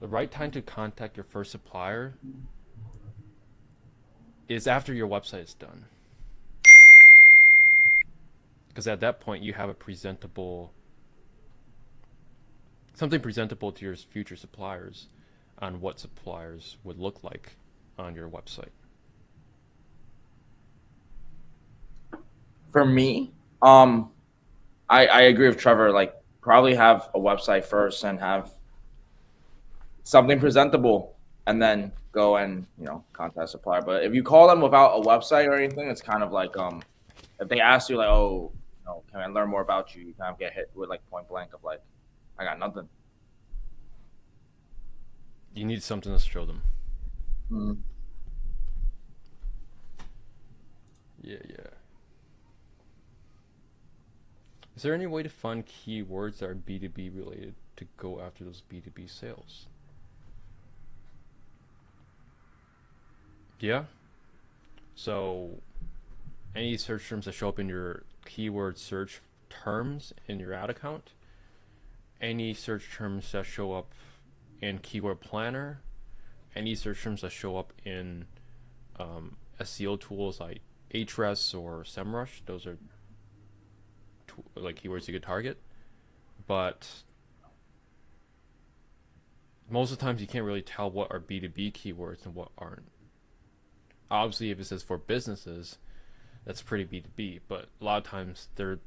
The right time to contact your first supplier is after your website is done. Because at that point, you have a something presentable to your future suppliers on what suppliers would look like on your website. For me, I agree with Trevor. Like, probably have a website first and have something presentable, and then go and contact a supplier. But if you call them without a website or anything, it's kind of like if they ask you like, oh, can I learn more about you? You kind of get hit with like point blank of like, I got nothing. You need something to show them. Mm-hmm. Yeah, yeah. Is there any way to find keywords that are B2B related? to go after those B2B sales. Yeah. So any search terms that show up in your keyword search terms in your ad account, any search terms that show up in Keyword Planner, any search terms that show up in SEO tools like Ahrefs or SEMrush, those are like keywords you could target. But most of the times you can't really tell what are B2B keywords and what aren't. Obviously, if it says for businesses, that's pretty B2B. But a lot of times the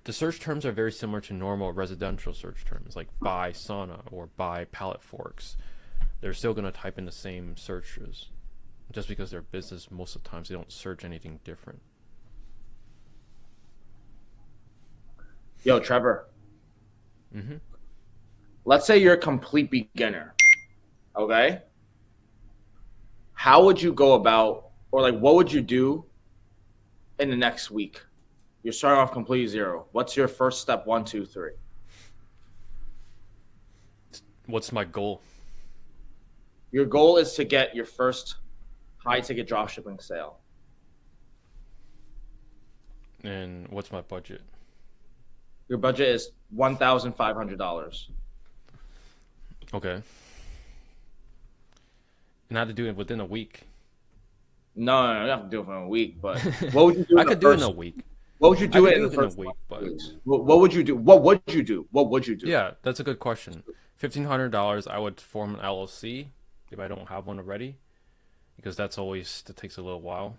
search terms are very similar to normal residential search terms, like buy sauna or buy pallet forks. They're still going to type in the same searches. Just because they're business, most of the times they don't search anything different. Yo, Trevor. Mm-hmm. Let's say you're a complete beginner. Okay? How would you go about, or like what would you do in the next week? You're starting off complete zero. What's your first step? 1, 2, 3. What's my goal? Your goal is to get your first high-ticket dropshipping sale. And what's my budget? Your budget is $1,500. Okay. And I have to do it within a week. No, you have to do it in a week. But what would you do? I could do it in a week. What would you do I could in do the it in a first week, but what would you do? What would you do? What would you do? yeah, that's a good question. $1,500, I would form an LLC if I don't have one already, because that takes a little while.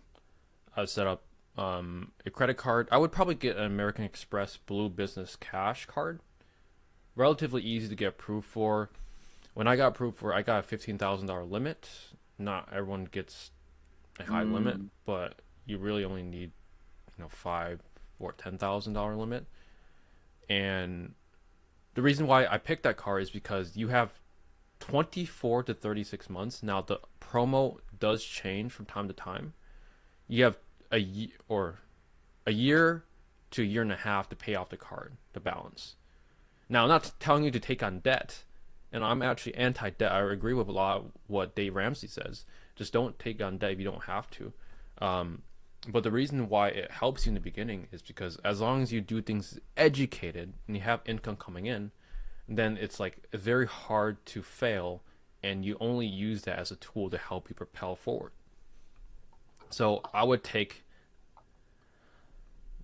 I'd set up a credit card. I would probably get an American Express Blue Business Cash card. Relatively easy to get approved for. When I got approved for, I got a $15,000 limit. Not everyone gets a high limit, but you really only need, $5,000 or $10,000 limit. And the reason why I picked that card is because you have 24 to 36 months. Now the promo does change from time to time. You have a year to a year and a half to pay off the card, the balance. Now, I'm not telling you to take on debt, and I'm actually anti-debt. I agree with a lot of what Dave Ramsey says. Just don't take on debt if you don't have to. But the reason why it helps you in the beginning is because as long as you do things educated and you have income coming in, then it's like very hard to fail, and you only use that as a tool to help you propel forward. So I would take,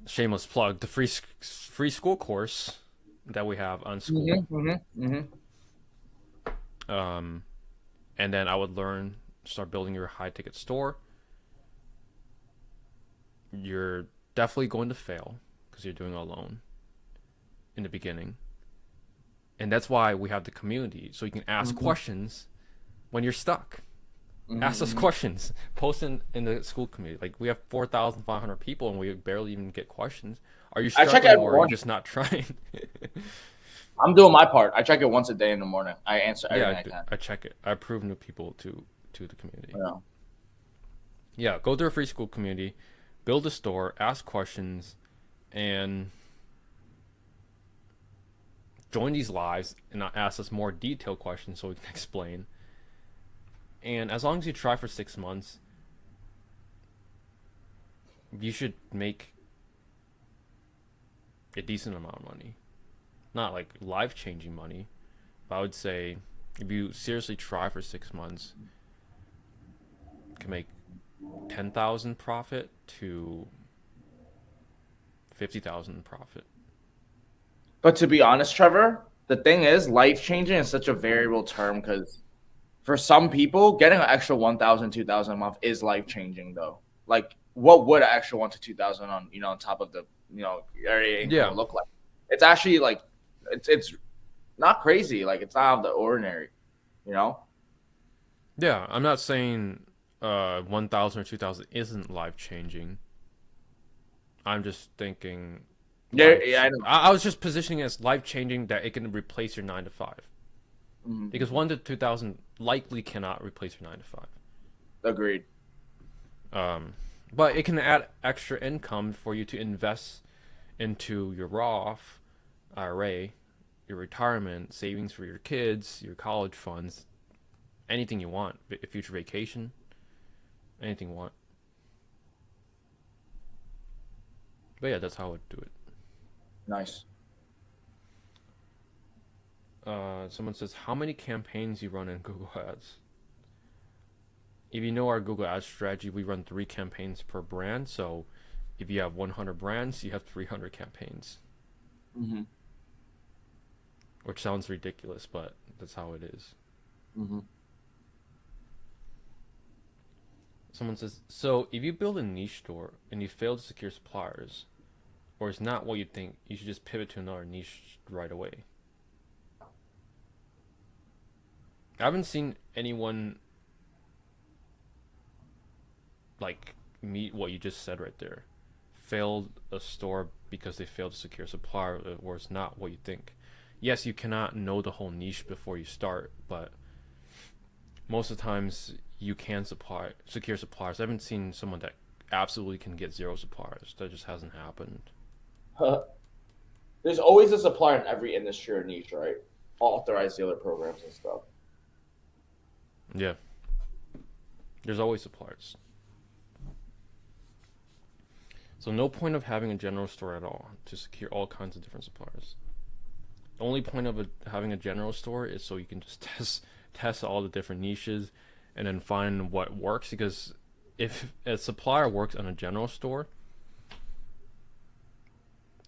shameless plug, the free school course that we have on school. And then I would start building your high ticket store. You're definitely going to fail because you're doing it alone in the beginning. And that's why we have the community, so you can ask questions when you're stuck. Ask us questions. Post in the school community. Like, we have 4,500 people and we barely even get questions. Are you struggling or are you just not trying? I'm doing my part. I check it once a day in the morning. I answer everything I can. I check it. I approve new people to the community. Yeah. Yeah, go to a free school community, build a store, ask questions, and join these lives and ask us more detailed questions so we can explain. And as long as you try for 6 months, you should make a decent amount of money. Not like life-changing money, but I would say if you seriously try for 6 months, you can make 10,000 profit to 50,000 profit. But to be honest, Trevor, the thing is, life-changing is such a variable term because for some people, getting an extra 1,000, 2,000 a month is life-changing though. Like, what would an extra 1,000 to 2,000 on top of the area income look like? It's actually like it's not crazy. Like, it's not out of the ordinary, Yeah, I'm not saying 1,000 or 2,000 isn't life-changing. I'm just thinking. I was just positioning it as life-changing that it can replace your 9 to 5. Because 1,000 to 2,000 likely cannot replace your 9 to 5. Agreed. But it can add extra income for you to invest into your Roth IRA your retirement, savings for your kids, your college funds, anything you want, future vacation, anything you want. But yeah, that's how I would do it. Nice. Someone says, how many campaigns you run in Google Ads? If you know our Google Ads strategy, we run 3 campaigns per brand. So if you have 100 brands, you have 300 campaigns. Mm-hmm. Which sounds ridiculous, but that's how it is. Mm-hmm. Someone says, so if you build a niche store and you fail to secure suppliers, or it's not what you think, you should just pivot to another niche right away. I haven't seen anyone like meet what you just said right there. Failed a store because they failed to secure a supplier, or it's not what you think. Yes, you cannot know the whole niche before you start, but most of the times you can secure suppliers. I haven't seen someone that absolutely can get 0 suppliers. That just hasn't happened. There's always a supplier in every industry or niche, right? Authorized dealer programs and stuff. Yeah. There's always suppliers. So no point of having a general store at all to secure all kinds of different suppliers. The only point of having a general store is so you can just test all the different niches and then find what works. Because if a supplier works on a general store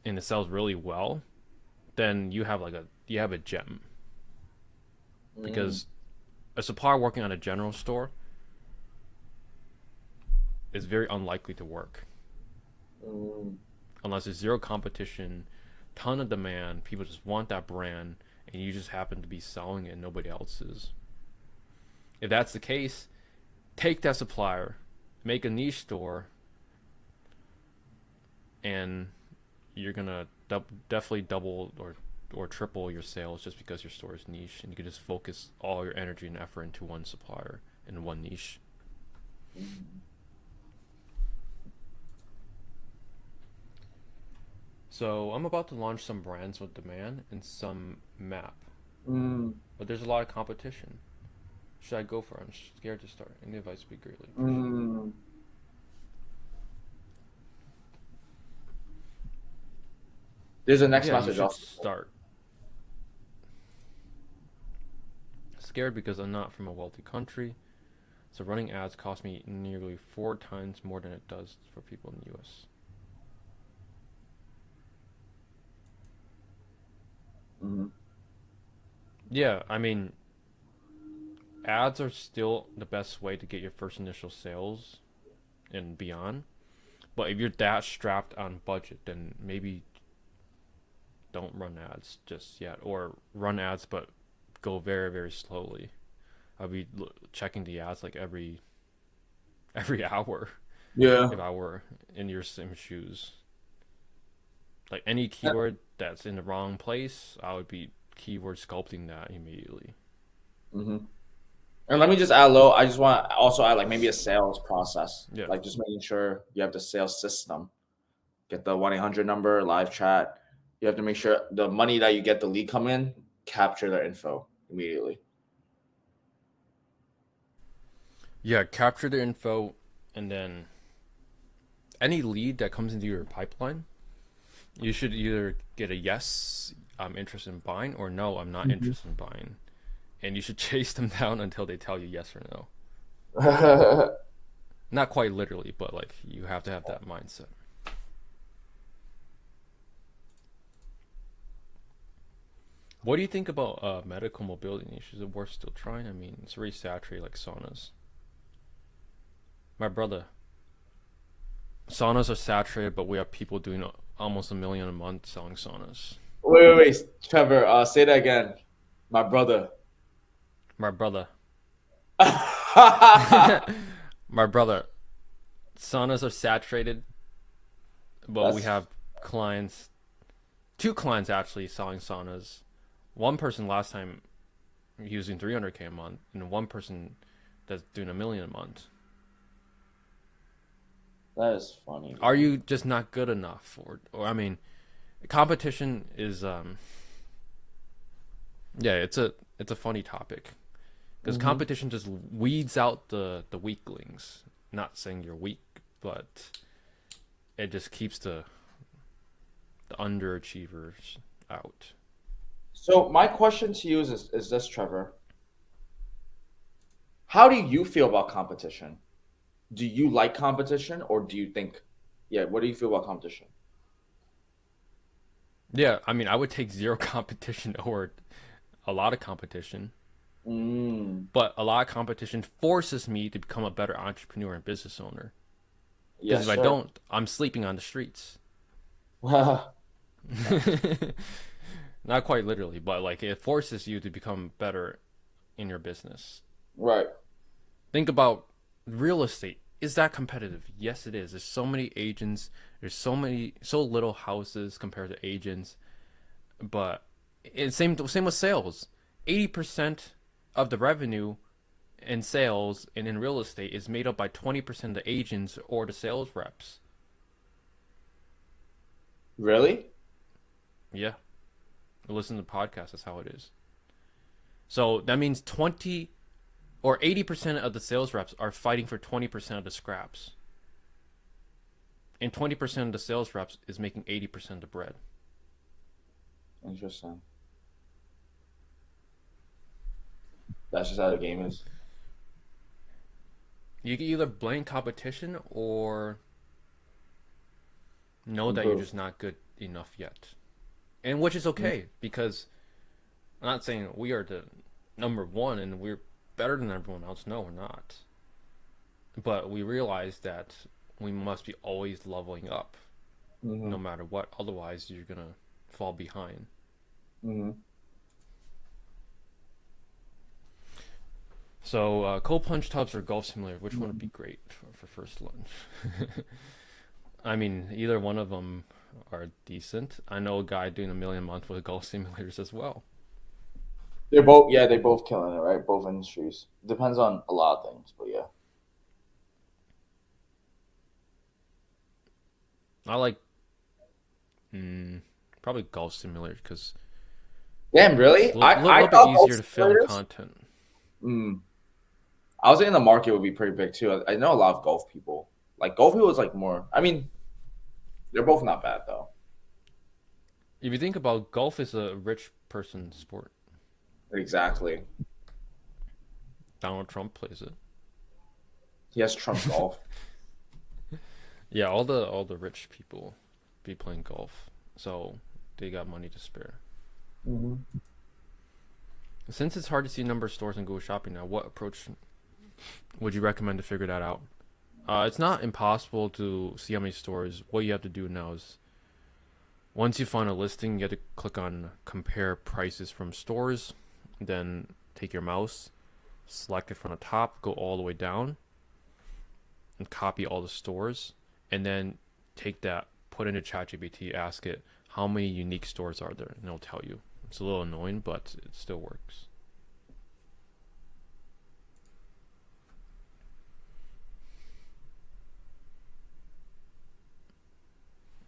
and it sells really well, then you have a gem. Because a supplier working on a general store is very unlikely to work. Unless there's 0 competition, ton of demand, people just want that brand, and you just happen to be selling it and nobody else is. If that's the case, take that supplier, make a niche store, and you're gonna definitely double or triple your sales just because your store is niche, and you can just focus all your energy and effort into one supplier in one niche. So I'm about to launch some brands with demand and some map, but there's a lot of competition. Should I go for it? I'm scared to start. Any advice would be greatly appreciated. There's a next Yeah, message. you should start. Scared because I'm not from a wealthy country, so running ads costs me nearly 4 times more than it does for people in the US. Yeah, I mean, ads are still the best way to get your first initial sales and beyond. But if you're that strapped on budget, then maybe don't run ads just yet, or run ads but go very, very slowly. I'll be checking the ads like every hour. Yeah. If I were in your same shoes, like any keyword that's in the wrong place, I would be keyword sculpting that immediately. And let me just add low. I just want to also add like maybe a sales process. Yeah. Like just making sure you have the sales system. Get the 1-800 number, live chat. You have to make sure the money that you get the lead come in, capture their info immediately. Yeah, capture the info, and then any lead that comes into your pipeline, you should either get a yes, I'm interested in buying, or no, I'm not interested in buying. And you should chase them down until they tell you yes or no. Not quite literally, but like you have to have that mindset. What do you think about medical mobility niche? Is it worth still trying? I mean, it's really saturated like saunas. My brother. Saunas are saturated, but we have people doing almost $1 million a month selling saunas. Wait, Trevor, say that again. My brother. My brother. My brother. Saunas are saturated, but we have clients, 2 clients actually selling saunas. One person last time using 300K a month, and one person that's doing $1 million a month. That is funny. Are you just not good enough, or I mean, competition is Yeah, it's a funny topic because Hmm. competition just weeds out the weaklings. Not saying you're weak, but it just keeps the underachievers out. So my question to you is this, Trevor. How do you feel about competition? Do you like competition, or do you think, yeah, what do you feel about competition? Yeah, I mean, I would take zero competition over a lot of competition, Mm, but a lot of competition forces me to become a better entrepreneur and business owner. Because if yes, I sir. don't, I'm sleeping on the streets. Facts. Not quite literally, but like it forces you to become better in your business. Right. Think about real estate. Is that competitive? Yes, it is. There's so many agents. There's so little houses compared to agents. But it's same with sales. 80% of the revenue in sales and in real estate is made up by 20% of the agents or the sales reps. Really? Yeah, listen to the podcast. That's how it is. So that means 20 or 80% of the sales reps are fighting for 20% of the scraps. And 20% of the sales reps is making 80% of the bread. Interesting. That's just how the game is. You can either blame competition or know that you're Improve. just not good enough yet. And which is okay because I'm not saying we are the number one and we're better than everyone else. No, we're not. But we realize that we must be always leveling up no Mm-hmm. matter what. Otherwise, you're going to fall behind. Mm-hmm. So, cold plunge tubs or golf simulator, which one would be great for first lunch? I mean, either one of them are decent. I know a guy doing 1 million a month with golf simulators as well. They're both, yeah, they're both killing it, right? Both industries. Depends on a lot of things, but yeah. I like probably golf simulator because Damn, it's really? a I little bit thought golf easier to film simulators. content. Mm. I was thinking the market would be pretty big too. I know a lot of golf people. Like golf people is like more. I mean, they're both not bad though. If you think about golf is a rich person sport. Exactly. Donald Trump plays He has Trump it. golf. Yeah, all the rich people be playing golf, so they got money to spare. Hmm. Since it's hard to see a number of stores and go shopping now, what approach would you recommend to figure that out? It's not impossible to see how many stores. What you have to do now is once you find a listing, you have to click on compare prices from stores, then take your mouse, select it from the top, go all the way down, and copy all the stores, and then take that, put into ChatGPT, ask it how many unique stores are there, and it'll tell you. It's a little annoying, but it still works.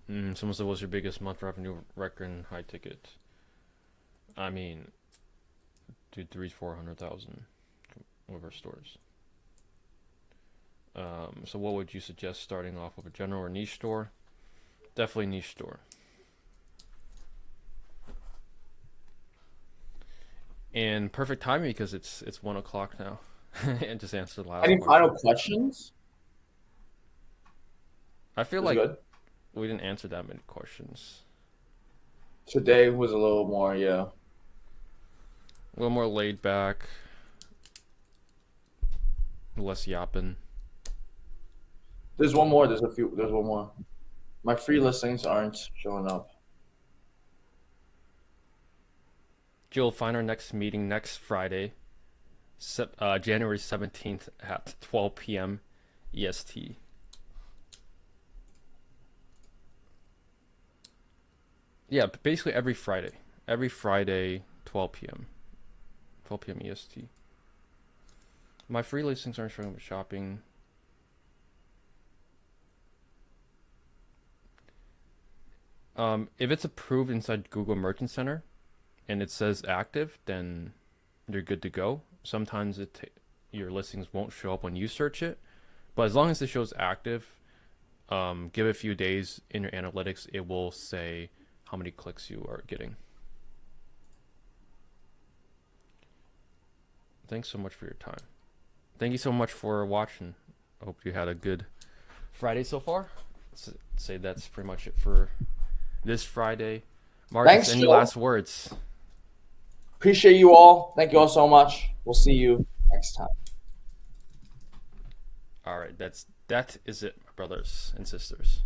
Someone said, "What's your biggest month revenue record in high ticket?" I mean, dude, 400,000 with our stores. So what would you suggest starting off with a general or niche store? Definitely niche store. And perfect timing because it's 1 o'clock now. And just answer the last Any final question. questions? I feel Is like good. we didn't answer that many questions. Today was a little more, yeah. A little more laid back, less yapping. There's one more. There's a few. There's one more. My free listings aren't showing up. You'll find our next meeting next Friday, January 17th at 12 p.m. EST. Yeah, basically every Friday. Every Friday, 12 p.m. 12 p.m. EST. My free listings aren't showing up with shopping. If it's approved inside Google Merchant Center and it says active, then you're good to go. Sometimes your listings won't show up when you search it, but as long as it shows active, give it a few days in your analytics, it will say how many clicks you are getting. Thanks so much for your time. Thank you so much for watching. I hope you had a good Friday so far. Let's say that's pretty much it for this Friday. Marcus, Thanks, any Joe. last words? Appreciate you all. Thank you all so much. We'll see you next time. All right, that is it, my brothers and sisters.